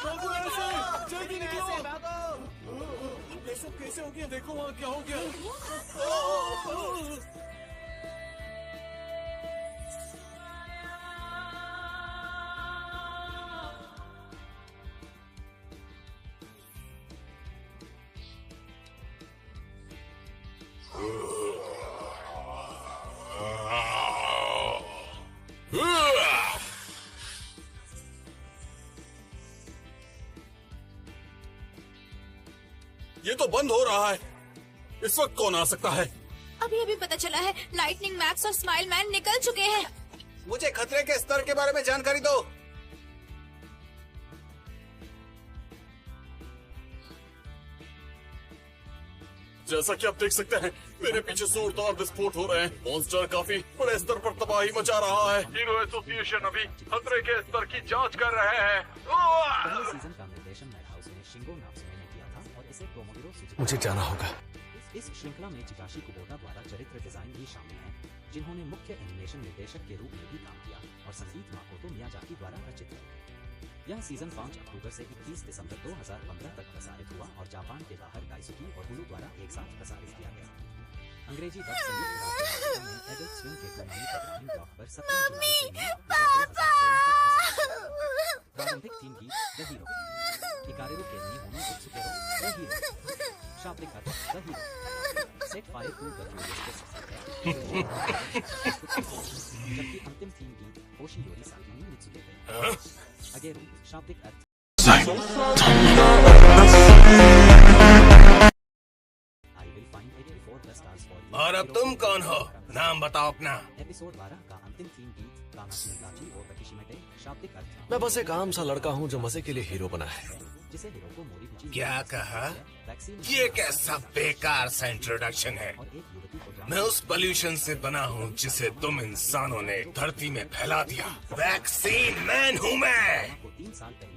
भागो ऐसे, जल्दी निकलो। ये सब कैसे हो गया? देखो वहाँ क्या हो गया। ये तो बंद हो रहा है। इस वक्त कौन आ सकता है? अभी अभी पता चला है, लाइटनिंग मैक्स और स्माइल मैन निकल चुके हैं। मुझे खतरे के स्तर के बारे में जानकारी दो। जैसा कि आप देख सकते हैं, मेरे पीछे जोरदार विस्फोट हो रहे हैं। मॉन्स्टर काफी बड़े स्तर पर तबाही मचा रहा है। हीरो एसोसिएशन अभी खतरे के स्तर की जांच कर रहे हैं। पहले सीजन का निर्देशन मैडहाउस ने शिंगो नात्सुमे ने किया था और इसे टोमोहिरो सुजुकी। मुझे जाना होगा। इस श्रृंखला में चिकाशी कुबोटा द्वारा चरित्र डिजाइन भी शामिल है, जिन्होंने मुख्य एनिमेशन निर्देशक के रूप में भी काम किया और संगीत माकोतो मियाजाकी द्वारा रचित है। यह सीजन 5 अक्टूबर से 21 दिसंबर 2015 तक प्रसारित हुआ और जापान के बाहर दाइसुकी और हुलू द्वारा एक साथ प्रसारित किया गया। अंग्रेजी डब संयुक्त राज्य अमेरिका में एडल्ट स्विम के पुरानी प्रोग्रामिंग ब्लॉक पर 17 जुलाई से 9 अक्टूबर 2016 तक। प्रारंभिक थीम गीत द हीरो, हिकारेरू के लिए होने उत्सुकेरो द हीरो, शाब्दिक अर्थ the hero, set fire to the furious जबकि अंतिम थीम गीत होशियोरी साकी में मित्सुके अगेरू, शाब्दिक अर्थ। और अब तुम कौन हो? नाम बताओ अपना। एपिसोड 12 का अंतिम थीम गीत कामाची और तकिशिमेटे, शाब्दिक अर्थ। मैं बस एक आम सा लड़का हूँ जो मजे के लिए हीरो बना है। जिसे हीरो को मोरी क्या कहा? ये कैसा बेकार सा इंट्रोडक्शन है? मैं उस पोल्यूशन से बना हूँ जिसे तुम इंसानों ने धरती में फैला दिया। वैक्सीन मैन हूँ मैं।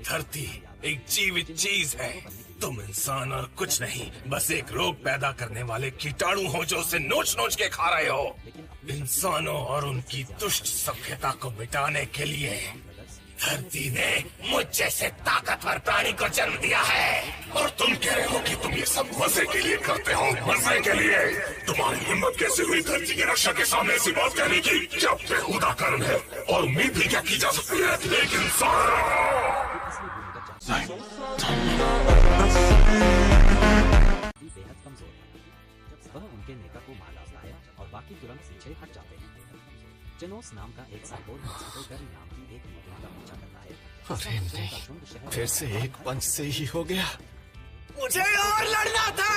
धरती एक जीवित चीज है, तुम इंसान और कुछ नहीं, बस एक रोग पैदा करने वाले कीटाणु हो जो उसे नोच नोच के खा रहे हो। इंसानों और उनकी दुष्ट सभ्यता को मिटाने के लिए धरती ने मुझ जैसे ताकतवर प्राणी को जन्म दिया है। और तुम कह रहे हो कि तुम ये सब मजे के लिए करते हो? मजे के लिए? तुम्हारी हिम्मत कैसे हुई धरती की रक्षा के सामने ऐसी बात कहने की? क्या बेहुदा कारण है और उम्मीद भी क्या की जा सकती है? लेकिन बेहद कमजोर है। वह उनके नेता को मार डालता है और बाकी तुरंत पीछे हट जाते हैं। जेनोस नाम का एक साइबोर्ग मस्किटो नाम की एक मीटिंग का पीछा करता है। अरे नहीं, फिर से एक पंच से ही हो गया। मुझे और लड़ना था।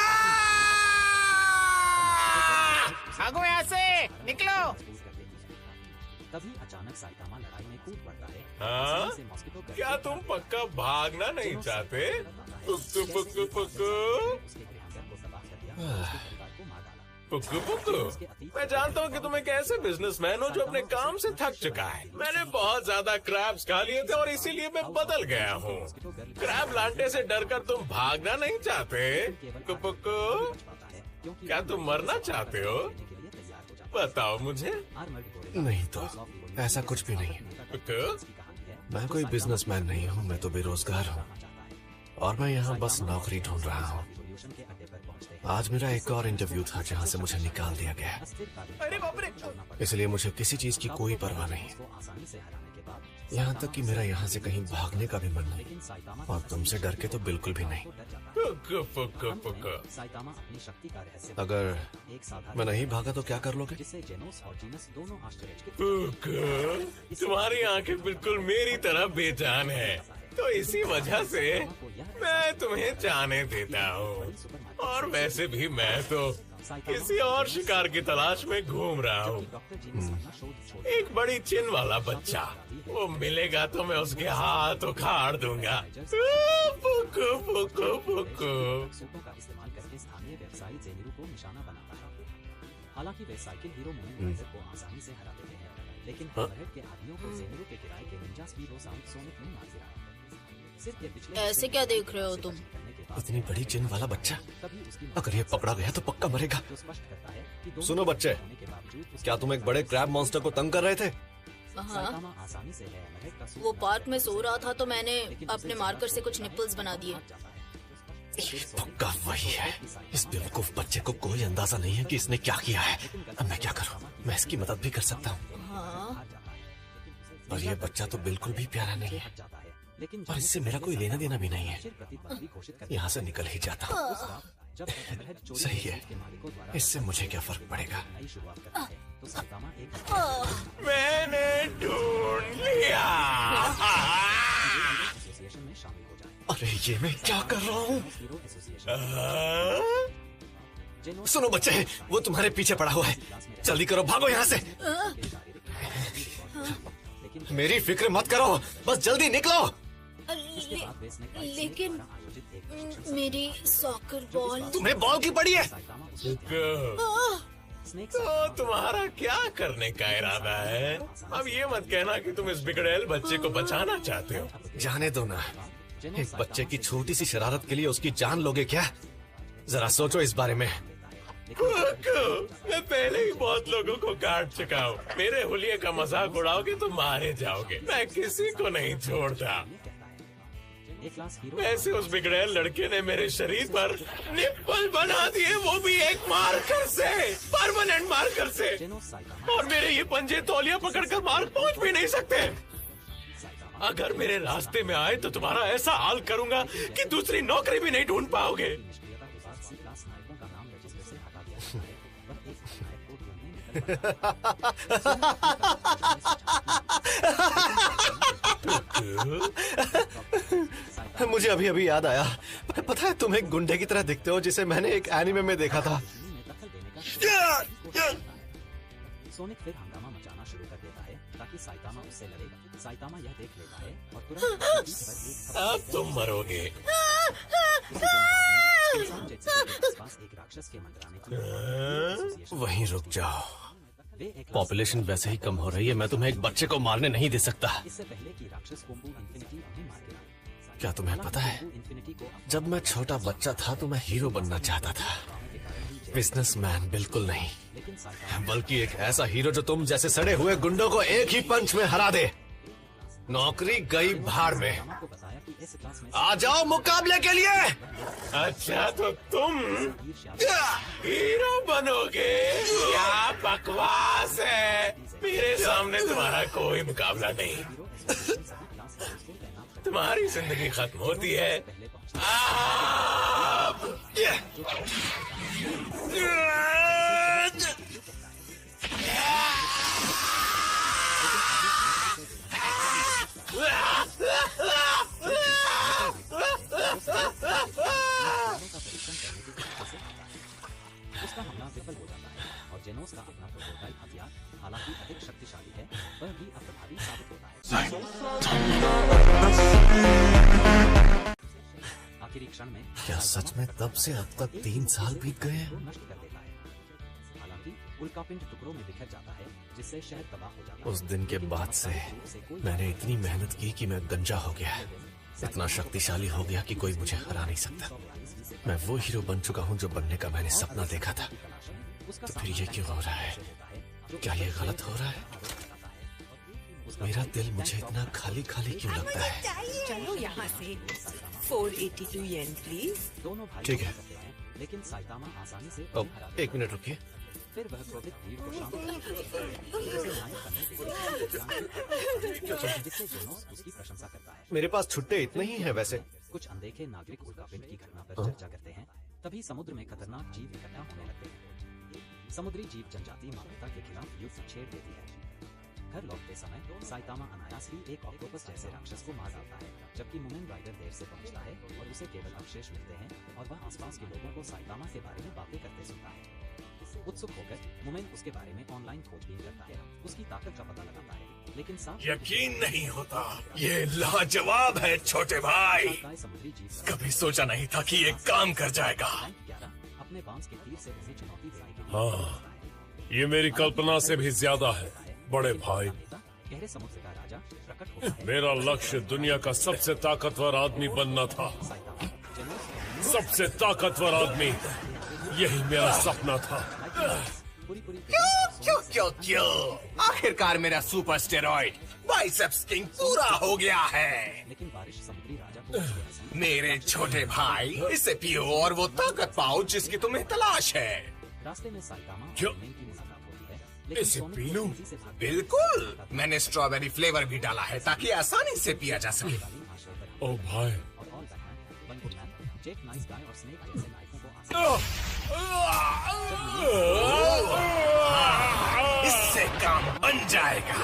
भागो यहाँ से, निकलो। तभी अचानक साइतामा लड़ाई में कूद पड़ता है। हाँ? से मस्किटो क्या तुम पक्का भागना नहीं चाहते? पुक्कू पुक्कू पुक्कू उसके गृहंगर को तबाह कर दिया और उसके परिवार को मार डाला। पुक्कू पुक्कू, मैं जानता हूँ कि तुम एक ऐसे बिजनेसमैन हो जो अपने काम से थक चुका है। मैंने बहुत ज्यादा क्रैब्स खा लिए थे और इसीलिए मैं बदल गया हूँ। क्रैब लांटे से डरकर तुम भागना नहीं चाहते? पुक्कू पुक्कू, क्या तुम मरना चाहते हो? बताओ मुझे। नहीं तो ऐसा कुछ भी नहीं। पुक्कू, मैं कोई बिजनेसमैन नहीं हूँ, मैं तो बेरोजगार हूँ और मैं यहाँ बस नौकरी ढूंढ रहा हूँ। आज मेरा एक और इंटरव्यू था जहाँ से मुझे निकाल दिया गया, अरे बाप रे। इसलिए मुझे किसी चीज की कोई परवाह नहीं। यहाँ तक कि मेरा यहाँ से कहीं भागने का भी मन नहीं और तुमसे डर के तो बिल्कुल भी नहीं। पुक्कू पुक्कू पुक्कू, अगर मैं नहीं भागा तो क्या कर लोगे? पुक्कू, तुम्हारी आंखें बिल्कुल मेरी तरह बेजान है, तो इसी वजह से मैं तुम्हें जाने देता हूँ। और वैसे भी मैं तो किसी और शिकार की तलाश में घूम रहा हूँ। एक बड़ी चिन वाला बच्चा, वो मिलेगा तो मैं उसके हाथ उखाड़ दूंगा। पुक्कू पुक्कू पुक्कू। हालांकि वे साइकिल हीरो मोमेंटाइजर को आसानी से हरा देते हैं, लेकिन ओवरहेड के आदमियों को जेनिरो के किराए के निंजा स्पीड साउंड सोनिक में मार गिराया। ऐसे क्या देख रहे हो तुम? इतनी बड़ी चिन वाला बच्चा, अगर ये पकड़ा गया तो पक्का मरेगा। सुनो बच्चे, क्या तुम एक बड़े क्रैब मॉन्स्टर को तंग कर रहे थे? साइतामा आसानी से है महक का सूप वो बना पार्क कर में सो रहा था तो मैंने लेकिन अपने उसे मार्कर से जब कुछ निपल्स बना दिए। ये पक्का वही है। इस बेवकूफ बच्चे को कोई अंदाजा नहीं है कि इसने क्या किया है। अब मैं क्या करूं? मैं इसकी मदद भी कर सकता हूं, हाँ, पर ये बच्चा तो बिल्कुल भी प्यारा नहीं है लेकिन और इससे मेरा कोई लेना देना भी नहीं है। प्रतिद्वंदी घोषित कर यहाँ से निकल ही जाता हूँ। जब महक चोरी सही है, के मालिकों द्वारा इससे मुझे क्या फर्क पड़ेगा। नई शुरुआत करता है तो साइतामा एक मैंने ढूंढ लिया। एसोसिएशन में शामिल हो जाए। अरे ये मैं क्या कर रहा हूँ? हीरो एसोसिएशन हाँ? सुनो बच्चे, वो तुम्हारे पीछे पड़ा हुआ है। जल्दी करो, भागो यहाँ से। मेरी फिक्र मत करो, बस जल्दी निकलो। लेकिन मेरी सॉकर बॉल। तुम्हें बॉल की पड़ी है? तो तुम्हारा क्या करने का इरादा है? अब ये मत कहना कि तुम इस बिगड़ैल बच्चे को बचाना चाहते हो। जाने दो ना, एक बच्चे की छोटी सी शरारत के लिए उसकी जान लोगे क्या? जरा सोचो इस बारे में। मैं पहले ही बहुत लोगों को काट चुका हूँ। मेरे हुलिये का मजाक उड़ाओगे तो मारे जाओगे। मैं किसी को नहीं छोड़ता। वैसे उस बिगड़ैल लड़के ने मेरे शरीर पर निप्पल बना दिए, वो भी एक मार्कर से, परमानेंट मार्कर से। और मेरे ये पंजे तौलिया पकड़कर मार पहुंच भी नहीं सकते। अगर मेरे रास्ते में आए तो तुम्हारा ऐसा हाल करूंगा कि दूसरी नौकरी भी नहीं ढूंढ पाओगे। मुझे अभी अभी याद आया, पता है तुम एक गुंडे की तरह दिखते हो जिसे मैंने एक एनिमे में देखा था। सोनिक फिर हंगामा मचाना शुरू कर देता है ताकि साइतामा उससे लड़े। साइतामा यह देख लेता है और तुरंत अब तुम मरोगे। एक राक्षस के मंडराने की वहीं रुक जाओ, पॉपुलेशन वैसे ही कम हो रही है। मैं तुम्हें एक बच्चे को मारने नहीं दे सकता। इससे पहले कि राक्षस कोम्बू इन्फिनिटी उन्हें मार गिरा। क्या तुम्हें पता है, इन्फिनिटी को जब मैं छोटा बच्चा था तो मैं हीरो बनना चाहता था, बिजनेसमैन बिल्कुल नहीं, बल्कि एक ऐसा हीरो जो तुम जैसे सड़े हुए गुंडों को एक ही पंच में हरा दे। नौकरी गई भाड़ में। को बताया कि इस क्लास में आ जाओ मुकाबले के लिए। अच्छा तो तुम हीरो बनोगे? क्या बकवास है। मेरे सामने तुम्हारा कोई मुकाबला नहीं। तुम्हारी जिंदगी खत्म होती है अब। उसका हमला विफल हो जाता है और जेनोस का अपना प्रोटोटाइप हथियार हालांकि अधिक शक्तिशाली है, वह भी अप्रभावी साबित होता है। आखिरी क्षण में क्या सच में तब से अब तक 3 साल बीत गए हैं? को नष्ट कर देता है। हालांकि उल्कापिंड टुकड़ों में बिखर जाता है जिससे शहर तबाह हो जाता है। उस दिन के बाद से मैंने इतनी मेहनत की कि मैं गंजा हो गया, इतना शक्तिशाली हो गया कि कोई मुझे हरा नहीं सकता। मैं वो हीरो बन चुका हूँ जो बनने का मैंने सपना देखा था। तो फिर ये क्यों हो रहा है? क्या ये गलत हो रहा है? मेरा दिल मुझे इतना खाली खाली क्यों लगता है? चलो यहाँ से 482 येन प्लीज। दोनों भाई ठीक है। करते हैं, लेकिन साइतामा आसानी से अब उन्हें हरा देता 1 मिनट रुकिए। है। फिर वह क्रोधित भीड़ को शांत करता है, उसे नायक करने के लिए जिससे जेनोस उसकी प्रशंसा करता है। मेरे पास छुट्टे इतने ही हैं वैसे। कुछ अनदेखे नागरिक उल्कापिंड की घटना पर चर्चा करते हैं। तभी समुद्र में खतरनाक जीव इकट्ठा होने लगते हैं। समुद्री जीव जनजाति मानवता के खिलाफ युद्ध छेड़ देती है। घर लौटते समय साइतामा अनायास ही एक ऑक्टोपस जैसे राक्षस को मार डालता है, जबकि मुमेन राइडर देर से पहुंचता है और उसे केवल अवशेष मिलते हैं और वह आसपास के लोगों को साइतामा के बारे में बातें करते सुनता है। उत्सुक होकर मुमेन उसके बारे में ऑनलाइन खोजबीन करता है, उसकी ताकत का पता लगाता है, लेकिन साफ यकीन नहीं होता, ये लाजवाब है छोटे भाई। समुद्री जीव कभी सोचा नहीं था कि ये काम कर जाएगा। 11 अपने बांस के तीर से उसे चुनौती देने के लिए हाँ, ये मेरी कल्पना से भी ज्यादा है बड़े भाई। गहरे समुद्र का राजा प्रकट होता है। मेरा लक्ष्य दुनिया का सबसे ताकतवर आदमी बनना था। सबसे ताकतवर आदमी, यही मेरा सपना था। पूरी क्यों आखिरकार मेरा सुपर स्टेरॉइड बाइसेप्स किंग पूरा हो गया है। लेकिन बारिश समुद्री राजा को ऐसा मेरे छोटे भाई, इसे पियो और वो ताकत पाओ जिसकी तुम्हें तलाश है। रास्ते में साइतामा और क्यों? मेन की मुलाकात होती है, लेकिन इसे सोनिक पी को लूं? तेजी से भागते बिल्कुल, मैंने स्ट्रॉबेरी फ्लेवर भी डाला है ताकि आसानी से पिया जा सके। वाली आश्रय पर ओ भाई, और all Batman, one good man, jet nice guy और स्नेक जैसे नायकों को इससे काम बन जाएगा।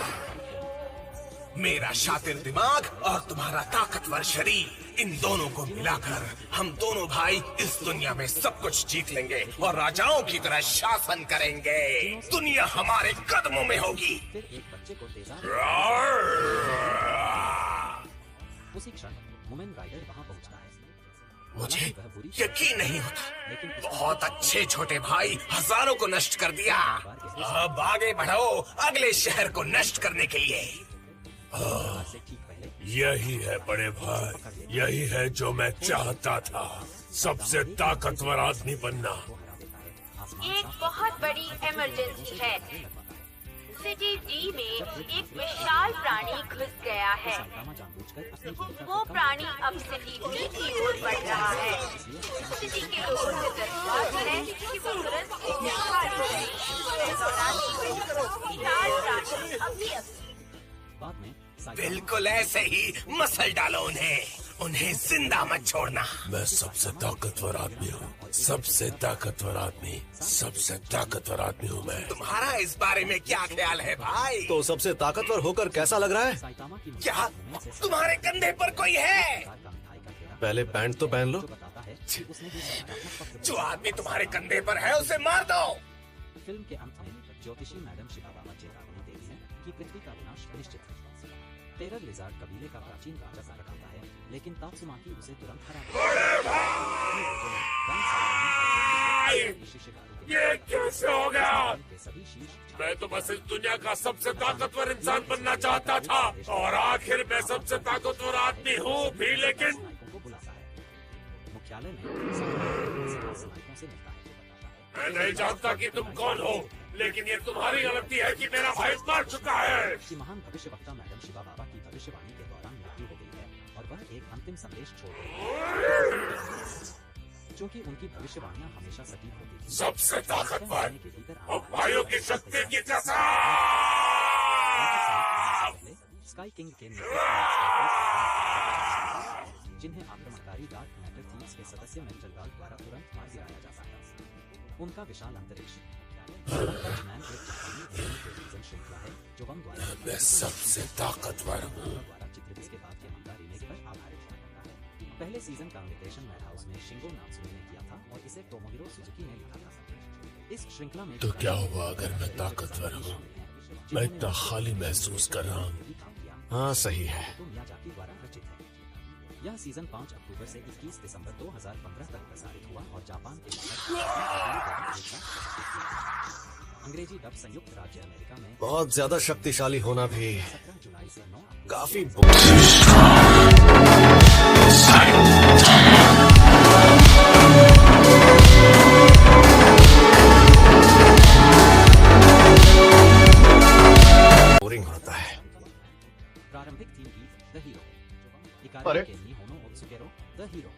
मेरा शातिर दिमाग और तुम्हारा ताकतवर शरीर, इन दोनों को मिलाकर हम दोनों भाई इस दुनिया में सब कुछ जीत लेंगे और राजाओं की तरह शासन करेंगे। दुनिया हमारे कदमों में होगी। फिर एक बच्चे को तेजाब उसी क्षण वुमेन राइडर वहां पहुंचता है। मुझे वह बुरी यकीन नहीं होता। लेकिन बहुत अच्छे छोटे भाई, हजारों को नष्ट कर दिया। अब आगे बढ़ो अगले शहर को नष्ट करने के लिए। से ठीक पहले यही है बड़े भाई, यही है जो मैं चाहता था, सबसे ताकतवर आदमी बनना। एक बहुत बड़ी इमरजेंसी है। सिटी डी में एक विशाल प्राणी घुस गया है। साइतामा जानबूझकर अपनी भूमिका वो प्राणी अब सिटी डी की ओर बढ़ रहा है। सिटी के लोगों से दरख्वास्त है कि वो तुरंत इसे खाली करें। इस दौरान विशाल प्राणी अभी बाद में बिल्कुल ऐसे ही मसल डालो उन्हें जिंदा मत छोड़ना। मैं सबसे ताकतवर आदमी हूँ, सबसे ताकतवर आदमी, सबसे ताकतवर आदमी हूँ मैं। तुम्हारा इस बारे में क्या ख्याल है भाई? तो सबसे ताकतवर होकर कैसा लग रहा है? साइतामा की क्या तुम्हारे कंधे पर कोई है? का मिठाई का ठेला पहले पैंट तो पहन लो। जो बताता है कि उसने भी सकारात्मक पक्ष जो आदमी तुम्हारे कंधे पर है उसे मार दो। फिल्म के अंत में ज्योतिषी मैडम शिकाबाबा चेतावनी देती है कि पृथ्वी का विनाश निश्चित है। टेरर लिजार्ड कबीले का प्राचीन राजा का रखता है, लेकिन तात्सुमाकी उसे तुरंत हरा ये कैसे हो गया? सभी शीर्ष मैं तो बस इस दुनिया का सबसे ताकतवर इंसान बनना चाहता था और आखिर मैं सबसे ताकतवर आदमी हूँ भी, लेकिन नायकों को बुलाता है। मुख्यालय में नायकों से मिलता है। मैं नहीं जानता कि तुम कौन हो, लेकिन ये तुम्हारी गलती है कि मेरा भाई मर चुका है। कि महान भविष्यवक्ता मैडम शिवा बाबा की भविष्यवाणी के दौरान मृत्यु हो गई है और वह एक अंतिम संदेश छोड़ गई है। क्योंकि उनकी भविष्यवाणियां हमेशा सटीक होती थी। सबसे ताकतवर के भीतर और भाइयों की शक्ति की कसम। स्काई किंग के जिन्हें आक्रमणकारी डार्क मैटर थीम्स के सदस्य मेंटल गार्ड द्वारा तुरंत मार गिराया जा सकता है। उनका विशाल अंतरिक्ष श्रृंखला है जो बम द्वारा मैं सबसे ताकतवर हूँ। द्वारा चित्रित इसके बाद के मंगा रीमेक पर आधारित है। पहले सीजन का निर्देशन मैडहाउस में शिंगो नात्सुने ने किया था और इसे टोमोहिरो सुजुकी ने लिखा था। इस श्रृंखला में तो क्या हुआ अगर मैं ताकतवर हूँ? मैं इतना खाली महसूस कर रहा हूँ। हाँ सही है। तो मियाजाकी द्वारा रचित है। यह सीजन 5 अक्टूबर से 21 दिसंबर 2015 तक प्रसारित हुआ और जापान के अंग्रेजी डब संयुक्त राज्य अमेरिका में बहुत ज्यादा शक्तिशाली होना भी 17 जुलाई से 9 काफी बोरिंग होता है। प्रारंभिक थीम गीत द हीरो अरे? इकारा के निहोनो ओत्सुकेरो द हीरो